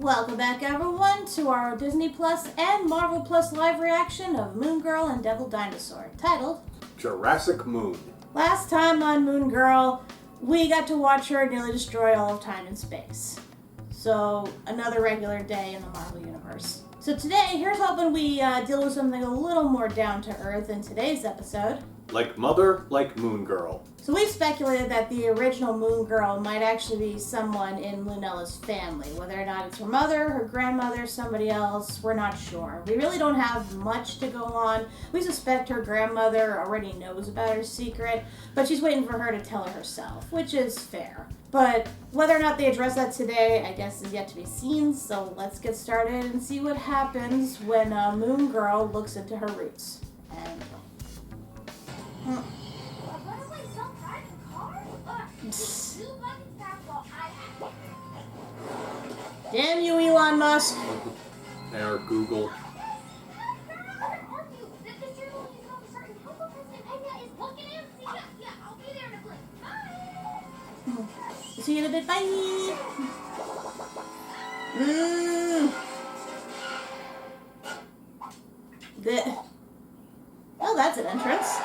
Welcome back, everyone, to our Disney Plus and Marvel Plus live reaction of Moon Girl and Devil Dinosaur, titled Jurassic Moon. Last time on Moon Girl, we got to watch her nearly destroy all of time and space. So, another regular day in the Marvel Universe. So today, here's hoping we deal with something a little more down to earth in today's episode. Like Mother, like Moon Girl. So we've speculated that the original Moon Girl might actually be someone in Lunella's family. Whether or not it's her mother, her grandmother, somebody else, we're not sure. We really don't have much to go on. We suspect her grandmother already knows about her secret, but she's waiting for her to tell her herself, which is fair. But whether or not they address that today, I guess, is yet to be seen, so let's get started and see what happens when Moon Girl looks into her roots. And... Damn you, Elon Musk! Or Google. See you in a bit, bye! Oh, that's an entrance.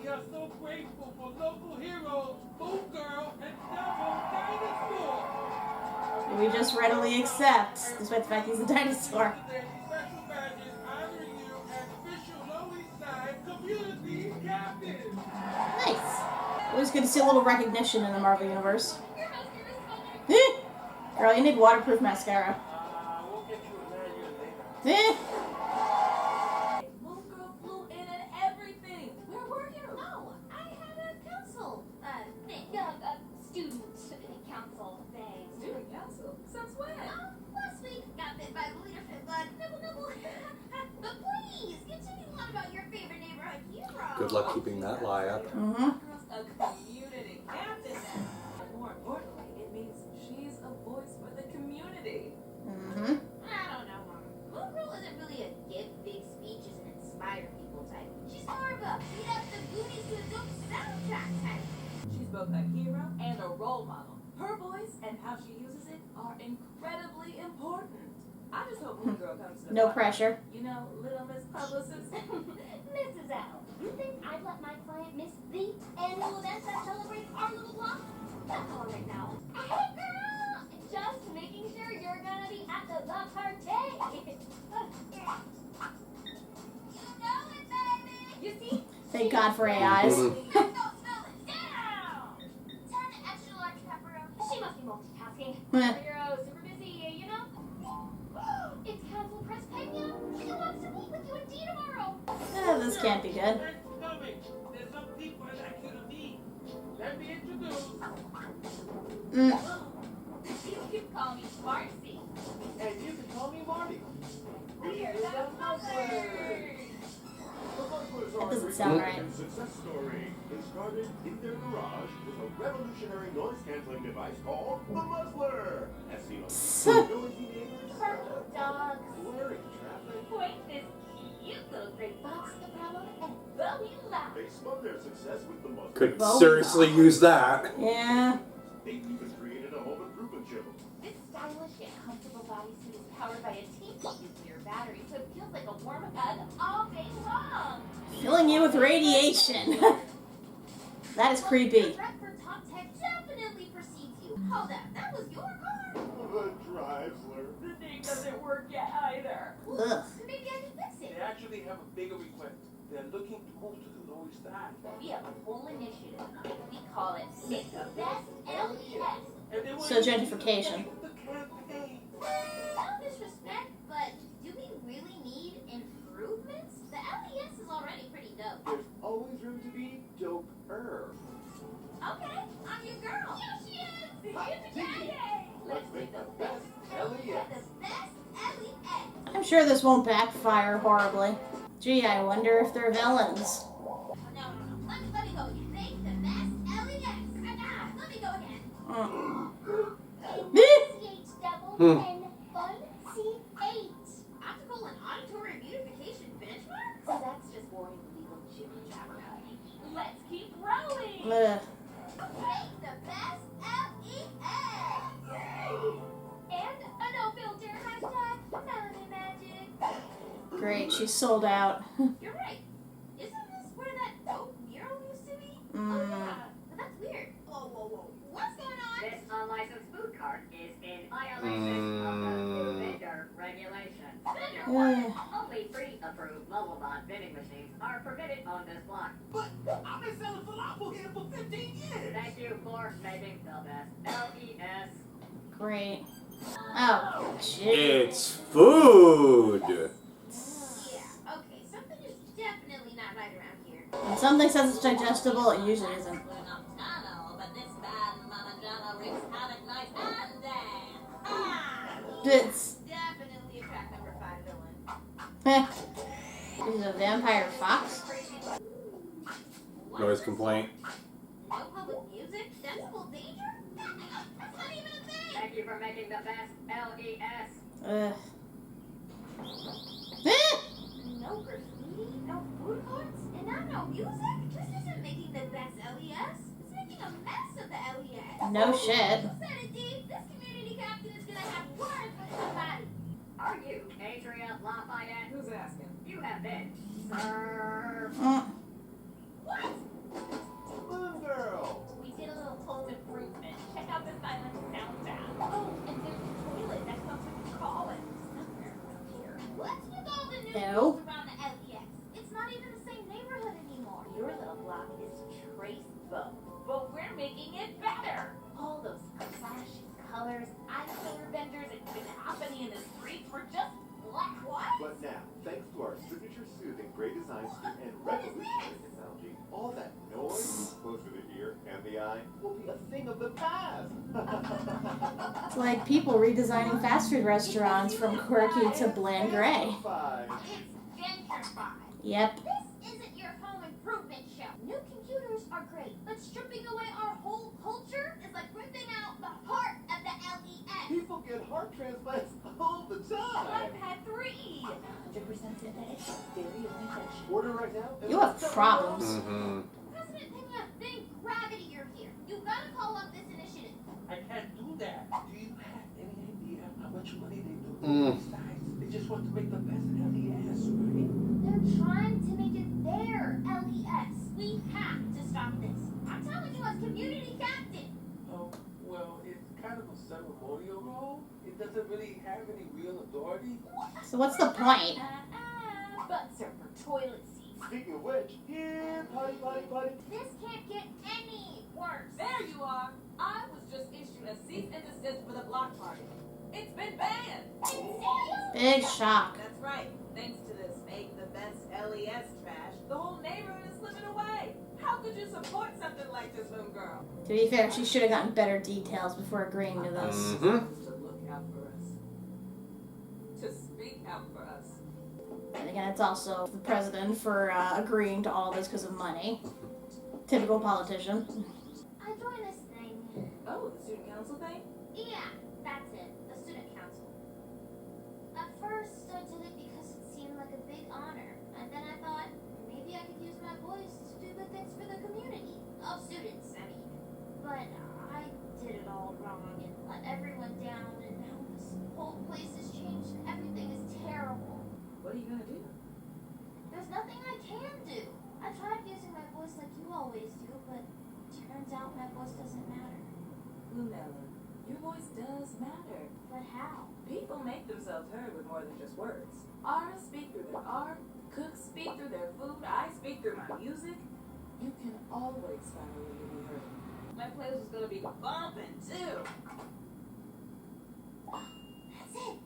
We are so grateful for local heroes, Moon Girl and Devil Dinosaur. We just readily accept, despite the fact he's a dinosaur. Special badges honoring you as official Low East Side community captain. Nice. Always good to see a little recognition in the Marvel Universe. Girl, you need waterproof mascara. We'll get you a manual later. Council thing. Student council? Since when? Last week. Got bit by the leadership bug. Nibble, nibble. But please, continue on about your favorite neighborhood hero. Good luck keeping that lie up. A community captain then. And more importantly, it means she's a voice for the community. I don't know, Mom. Moon Girl isn't really a give big speeches and inspire people type. She's more of a beat up the Goonies to a dope soundtrack type. She's both a hero and a role model. Her voice and how she uses it are incredibly important. I just hope Moon Girl comes to the No party. pressure. You know, Little Miss Publicist. Mrs. L, you think I'd let my client miss the annual event that celebrates our little block? That's all right now. Hey girl! Just making sure you're gonna be at the block party. You know it, baby! You see? Thank God for AIs. She must be multitasking. You're super busy, you know? It's Council Press Pena. She wants to meet with you in D tomorrow. This can't be good. Thanks for coming. There's some people I'd like you to meet. Let me introduce. You can call me Marcy. And you can call me Marty. We're the Muzzlers. That doesn't sound right. Success story. They started in their garage with a revolutionary noise-canceling device called the Muzzler. As seen on noisy neighbors, Purple dogs. blurring traffic. Point this cute little gray box to follow and Bowie loud. They spun their success with the Muzzler. Could Well, seriously use that. Yeah. They even created a home improvement show. This stylish yet comfortable bodysuit is powered by a teeny nuclear battery, so it feels like a warm hug all day long. Filling you with radiation. That is creepy. The threat for top tech definitely precedes you. Hold up, that was your car. The Drivesler. The thing doesn't work yet either. Ugh. Maybe I can fix it. They actually have a bigger request. They're looking to move to the Low East Side. We have a whole initiative. We call it Make the Best LES. And they want So you to gentrification. take the campaign. No disrespect, but do we really need improvements? The LES is already pretty dope. There's always room to be doper. Okay, I'm your girl. Yeah, she is. Yay! Let's make the best LES. The best LES. I'm sure this won't backfire horribly. Gee, I wonder if they're villains. No. Let me go again. Make the best LES. Let me go again. CH double N fun C8. Optical and auditory beautification benchmark? So that's just boring legal jibber jabber. Let's keep rolling. sold out. You're right. Isn't this where that dope mural used to be? Oh, Mm. yeah. But that's weird. Whoa. What's going on? This unlicensed food cart is in violation of the new vendor regulations. Vendor what? Only pre-approved mobile bot vending machines are permitted on this block. But I've been selling falafel here for 15 years. Thank you for making the best LES. Great. Oh, jeez. It's food. Yeah. Okay, something is definitely not right around here. When something says it's digestible, it usually isn't. But this bad Mama Jana wreaks havoc night and day. It's Definitely a track number 5 villain. Is it a vampire fox? Noise complaint. No public music? Decibel danger? That's not even a thing! Thank you for making the best LES. Ugh. No graffiti, no food courts, and now no music? This isn't making the best LES. It's making a mess of the LES. No shit. You said it, Dave. This community captain is gonna have words with somebody. Are you Adria Lafayette? Who's asking? You have been served. What? Moon Girl. We did a little home improvement. Check out the silent sound bath. Oh, and there's a toilet that comes with the call it. Somewhere around here. What's with all the new Ew. rules around the LES? It's not even the same neighborhood anymore. Your little block is trace bow, but we're making it better. All those flashy colors, eyeshadow vendors, and cacophony in the streets were just black. What? But now, thanks to our signature soothing gray design scheme and revolutionary technology, all that noise close to the ear and the eye will be a thing of the past. It's like people redesigning fast food restaurants from quirky to bland gray. Fine. It's gentrified. Yep. This isn't your home improvement show. New computers are great, but stripping away our whole culture is like ripping out the heart of the LES. People get heart transplants all the time. I've had 3. 100% synthetic, very only touch. Order right now. and You have let's go. problems. Mm-hmm. President Pena, thank gravity you're here. You gotta call up this initiative. I can't do that. Do you have any idea how much money they do Mm. these guys? They just want to make the best LES, right? They're trying to make it their LES. We have to stop this. I'm telling you as community captain. Oh, well, it's kind of a ceremonial role. It doesn't really have any real authority. So what's the point? Butts are for toilet seats. Speaking of which, here, potty. This can't get any worse. There you are. I was just issued a cease and desist for the block party. It's been banned. Big shock. That's right. Thanks to this make the best LES trash, the whole neighborhood is slipping away. How could you support something like this, Moon Girl? To be fair, she should have gotten better details before agreeing to this. Mm-hmm. To look out for us. To speak out for us. And again, it's also the president for agreeing to all this because of money. Typical politician. I joined this thing. Oh, the student council thing? Yeah, that's it. The student council. At first, I did it because it seemed like a big honor. And then I thought, maybe I could use my voice to do good things for the community. Of students, I mean. But I did it all wrong and let everyone down. And now this whole place has changed and everything is terrible. What are you gonna do? There's nothing I can do. I tried using my voice like you always do, but turns out my voice doesn't matter. Lunella, your voice does matter. But how? People make themselves heard with more than just words. Artists speak through their art, cooks speak through their food, I speak through my music. You can always find a way to be heard. My playlist is gonna be bumping too. That's it.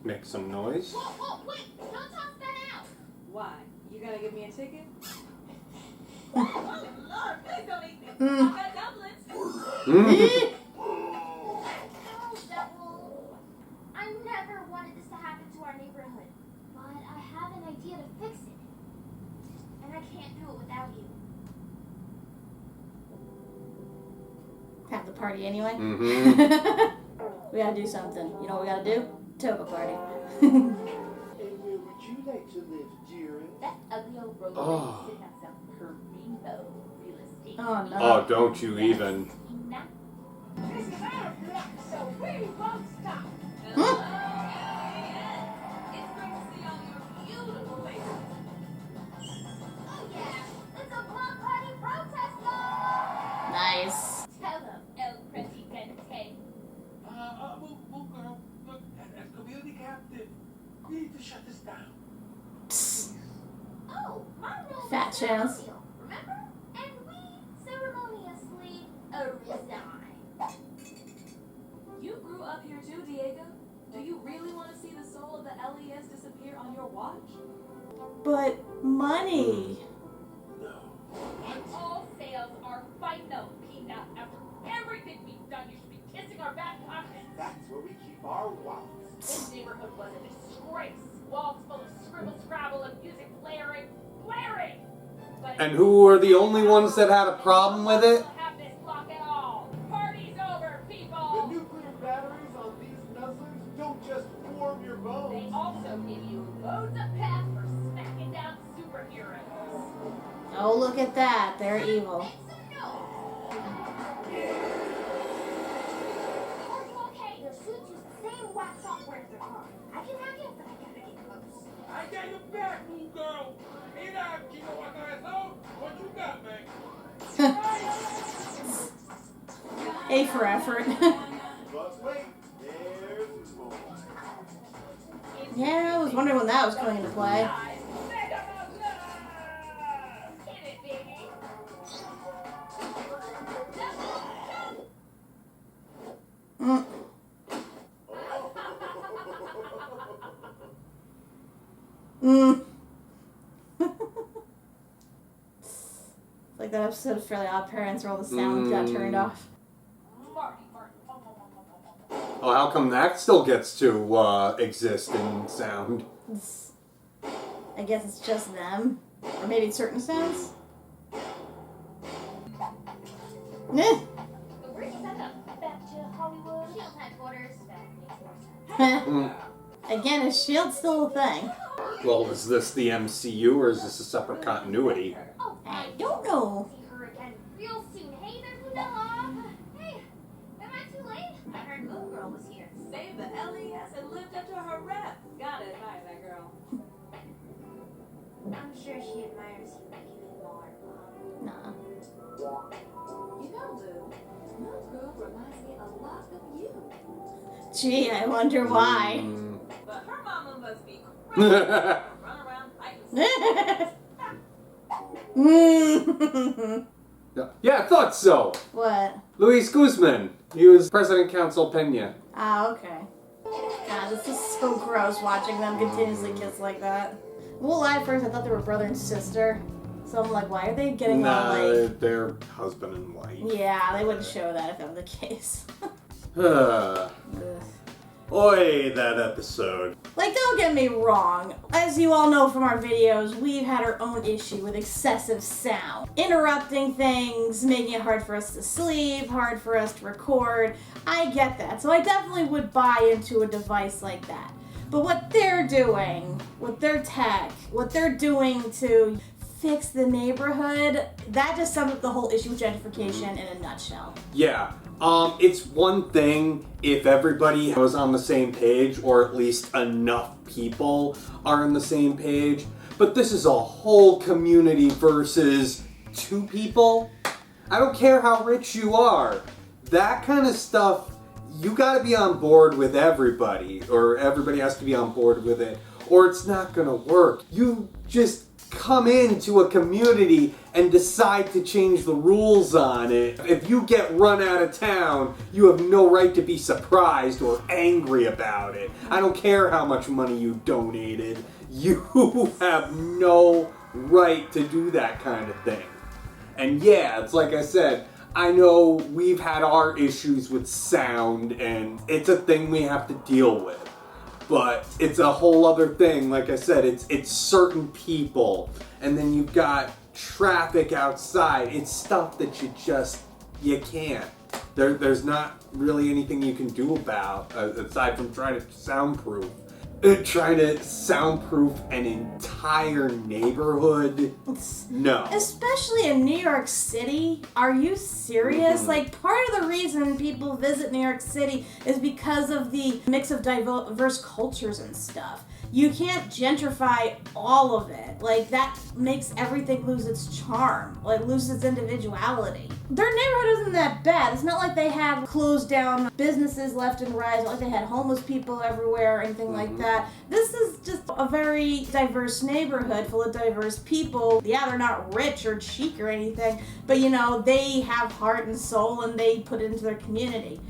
Make some noise. Whoa, wait! Don't toss that out! Why? You gonna give me a ticket? Oh Lord, please don't eat me. Mm. I got dumplings. Mm. Oh, devil. I never wanted this to happen to our neighborhood. But I have an idea to fix it. And I can't do it without you. Have the party anyway. Mm-hmm. We gotta do something. You know what we gotta do? Toga party. And where would you like to live, dearie? That ugly old road Oh. sitting on some Perino real estate. Oh no. Oh, don't you even. Nah. This is our block, so we won't stop. Hmm? Nice. Tell them, El Presidente. Moon Girl, look, as community captain, we need to shut this down. Psst. Oh, my role Fat was chance. ceremonial, remember? And we ceremoniously resign. You grew up here too, Diego. Do you really want to see the soul of the LES disappear on your watch? But money. No. All sales are final, Peanut. After everything we've done, you should be kissing our back pockets. That's where we keep our wallets. This neighborhood was a disgrace. Walls full of scribble, scrabble, and music blaring. But And who are the only ones that had a problem with it? don't have this lock at all. Party's over, The people. nuclear batteries on these nuzzlers don't just warm your They bones. also give you loads of pep for smacking down superheroes. Oh, look at that. They're evil. Make some noise. Are you okay? Your suits use the same wax software as their car. I can hack it, but I gotta get close. I got your back, Moon Girl. Mira, Kino Atravesado, what you got, man? A for effort. But wait, there's more. Yeah, I was wondering when that was coming into play. Hit it, baby. Mm. Mm. Like that episode of Fairly Odd Parents where all the sound got turned off. Marty. Oh, how come that still gets to exist in sound? I guess it's just them. Or maybe certain sounds. Eh. Where'd you send them? Back to Hollywood. Shield headquarters. Mm. Again, is S.H.I.E.L.D. still a thing? Well, is this the MCU or is this a separate continuity? Oh, I don't know. see her again real soon. Hey there, Lunella. Hey, am I too late? I heard Moon Girl was here. Saved the LES and lived up to her rep. Gotta admire that girl. I'm sure she admires you even more, Mom. Nah. You know, Lou, Moon Girl reminds me a lot of you. Gee, I wonder why. Mm. But her mama must be crazy. Run around fighting. Mm. Yeah, I thought so. What? Luis Guzman. He was President Council Pena. Ah, okay. God, this is so gross watching them continuously kiss like that. Well, at first I thought they were brother and sister. So I'm like, why are they getting all like... They're husband and wife. Yeah, they wouldn't show that if that was the case. Ugh. Ugh. Oy, that episode. Like, don't get me wrong. As you all know from our videos, we've had our own issue with excessive sound. Interrupting things, making it hard for us to sleep, hard for us to record. I get that. So I definitely would buy into a device like that. But what they're doing, with their tech, what they're doing to fix the neighborhood, that just sums up the whole issue with gentrification in a nutshell. Yeah. It's one thing if everybody was on the same page, or at least enough people are on the same page, but this is a whole community versus two people. I don't care how rich you are. That kind of stuff, you gotta be on board with everybody, or everybody has to be on board with it, or it's not gonna work. You just come into a community and decide to change the rules on it. If you get run out of town, you have no right to be surprised or angry about it. I don't care how much money you donated. You have no right to do that kind of thing. And yeah, it's like I said, I know we've had our issues with sound and it's a thing we have to deal with. But it's a whole other thing. Like I said, it's certain people, and then you've got traffic outside. It's stuff that you can't. There's not really anything you can do about aside from trying to soundproof. Trying to soundproof an entire neighborhood? No. Especially in New York City? Are you serious? Mm-hmm. Like, part of the reason people visit New York City is because of the mix of diverse cultures and stuff. you can't gentrify all of it. Like, that makes everything lose its charm, like lose its individuality. Their neighborhood isn't that bad. It's not like they have closed down businesses left and right. It's not like they had homeless people everywhere or anything like that. This is just a very diverse neighborhood full of diverse people. Yeah, they're not rich or chic or anything, but you know, they have heart and soul and they put it into their community.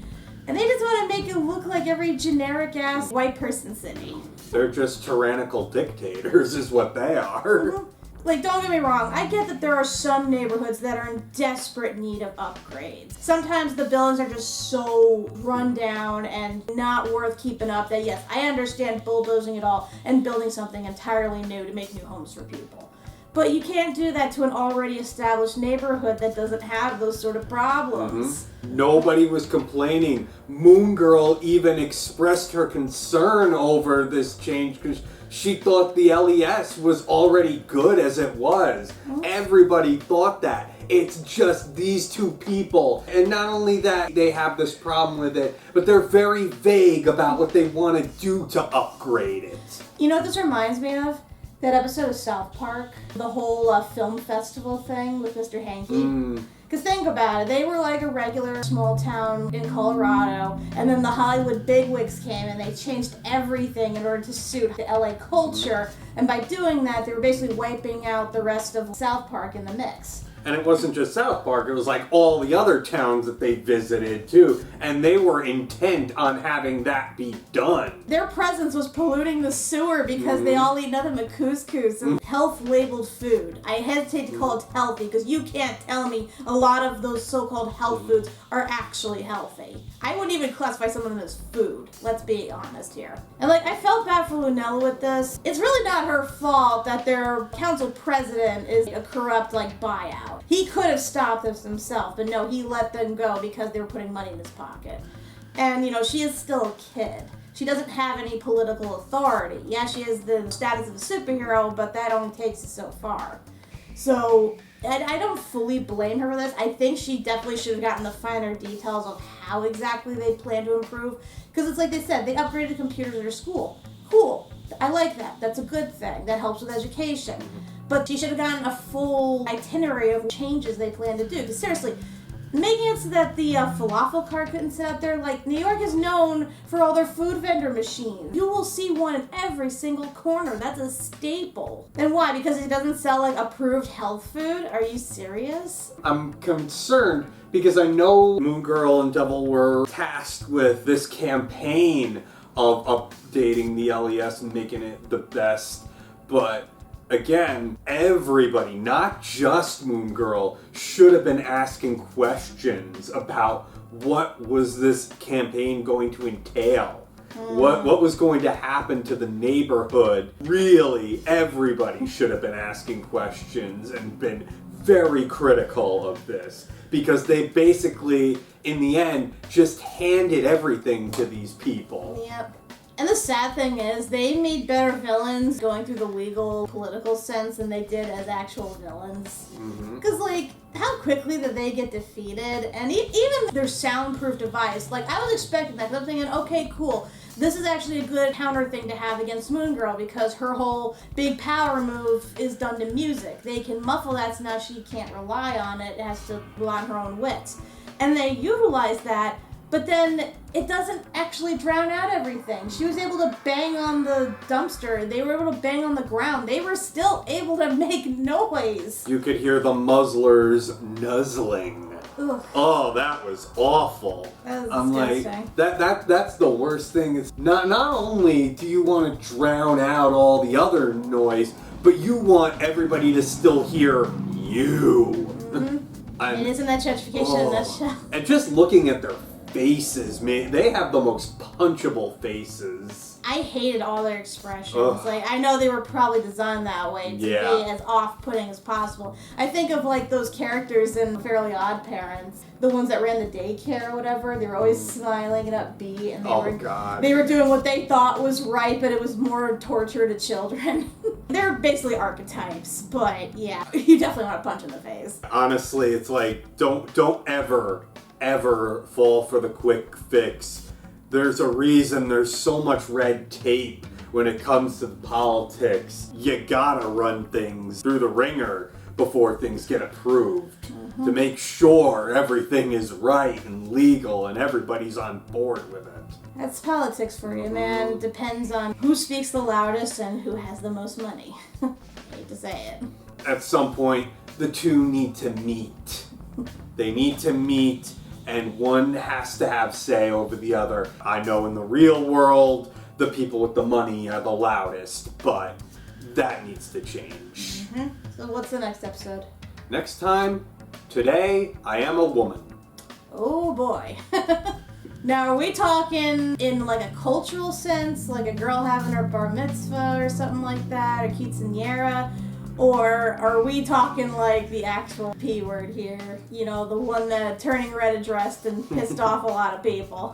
And they just want to make it look like every generic-ass white person city. They're just tyrannical dictators is what they are. Like, don't get me wrong, I get that there are some neighborhoods that are in desperate need of upgrades. Sometimes the buildings are just so run down and not worth keeping up that, yes, I understand bulldozing it all and building something entirely new to make new homes for people. But you can't do that to an already established neighborhood that doesn't have those sort of problems. Nobody was complaining. Moon Girl even expressed her concern over this change because she thought the LES was already good as it was. Everybody thought that. It's just these two people. And not only that, they have this problem with it, but they're very vague about what they want to do to upgrade it. You know what this reminds me of? That episode of South Park, the whole film festival thing with Mr. Hanky. Because think about it, they were like a regular small town in Colorado, and then the Hollywood bigwigs came and they changed everything in order to suit the LA culture, and by doing that, they were basically wiping out the rest of South Park in the mix. And it wasn't just South Park, it was like all the other towns that they visited too. And they were intent on having that be done. Their presence was polluting the sewer because they all eat nothing but couscous and health-labeled food. I hesitate to call it healthy because you can't tell me a lot of those so-called health foods are actually healthy. I wouldn't even classify some of them as food, let's be honest here. And like, I felt bad for Lunella with this. It's really not her fault that their council president is a corrupt, like, buyout. He could have stopped this himself, but no, he let them go because they were putting money in his pocket. And, you know, she is still a kid. She doesn't have any political authority. Yeah, she has the status of a superhero, but that only takes it so far. So, I don't fully blame her for this. I think she definitely should have gotten the finer details of how exactly they plan to improve. Because it's like they said, they upgraded computers at her school. Cool. I like that. That's a good thing. That helps with education. But she should have gotten a full itinerary of changes they plan to do. Because seriously, making it so that the falafel cart couldn't sit out there, like, New York is known for all their food vendor machines. You will see one in every single corner. That's a staple. And why? Because it doesn't sell, like, approved health food? Are you serious? I'm concerned because I know Moon Girl and Devil were tasked with this campaign of updating the LES and making it the best, but again, everybody, not just Moon Girl, should have been asking questions about what was this campaign going to entail. What was going to happen to the neighborhood? Really, everybody should have been asking questions and been very critical of this. Because they basically, in the end, just handed everything to these people. Yep. And the sad thing is, they made better villains going through the legal, political sense than they did as actual villains. Because, like, how quickly did they get defeated? And even their soundproof device, like, I was expecting that. I'm thinking, okay, cool. This is actually a good counter thing to have against Moon Girl because her whole big power move is done to music. They can muffle that so now she can't rely on it. It has to rely on her own wits. And they utilize that, but then it doesn't actually drown out everything. She was able to bang on the dumpster. They were able to bang on the ground. They were still able to make noise. You could hear the muzzlers nuzzling. Ugh. Oh, that was awful. That was I'm disgusting. like, that's the worst thing. Is not only do you want to drown out all the other noise, but you want everybody to still hear you. And isn't that gentrification in a nutshell? And just looking at their faces, man, they have the most punchable faces. I hated all their expressions. Ugh. Like, I know they were probably designed that way to be as off-putting as possible. I think of, like, those characters in Fairly Odd Parents, the ones that ran the daycare or whatever. They were always smiling and upbeat, and they were doing what they thought was right, but it was more torture to children. They're basically archetypes, but yeah, you definitely want to punch in the face. Honestly, it's like, don't ever fall for the quick fix. There's a reason there's so much red tape when it comes to the politics, you gotta run things through the ringer before things get approved to make sure everything is right and legal and everybody's on board with it. That's politics for you, man. Depends on who speaks the loudest and who has the most money. Hate to say it. At some point, the two need to meet. They need to meet, and one has to have say over the other. I know in the real world, the people with the money are the loudest, but that needs to change. So what's the next episode? Next time, today, I am a woman. Oh boy. Now, are we talking in like a cultural sense, like a girl having her bar mitzvah or something like that, or quinceañera? Or are we talking like the actual P word here? You know, the one that turning red addressed and pissed off a lot of people.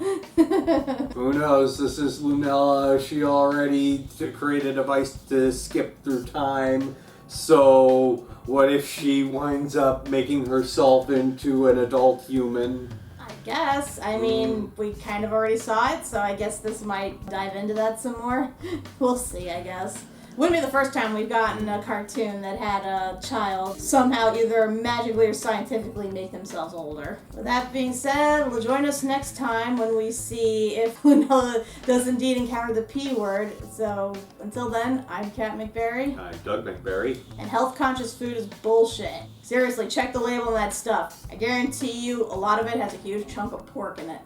Who knows? This is Lunella. She already created a device to skip through time. So, what if she winds up making herself into an adult human? I guess. I mean, we kind of already saw it, so I guess this might dive into that some more. We'll see, I guess. Wouldn't be the first time we've gotten a cartoon that had a child somehow either magically or scientifically make themselves older. With that being said, well, join us next time when we see if Lunella does indeed encounter the P word. So until then, I'm Kat MacBerrie. I'm Doug MacBerrie. And health-conscious food is bullshit. Seriously, check the label on that stuff. I guarantee you a lot of it has a huge chunk of pork in it.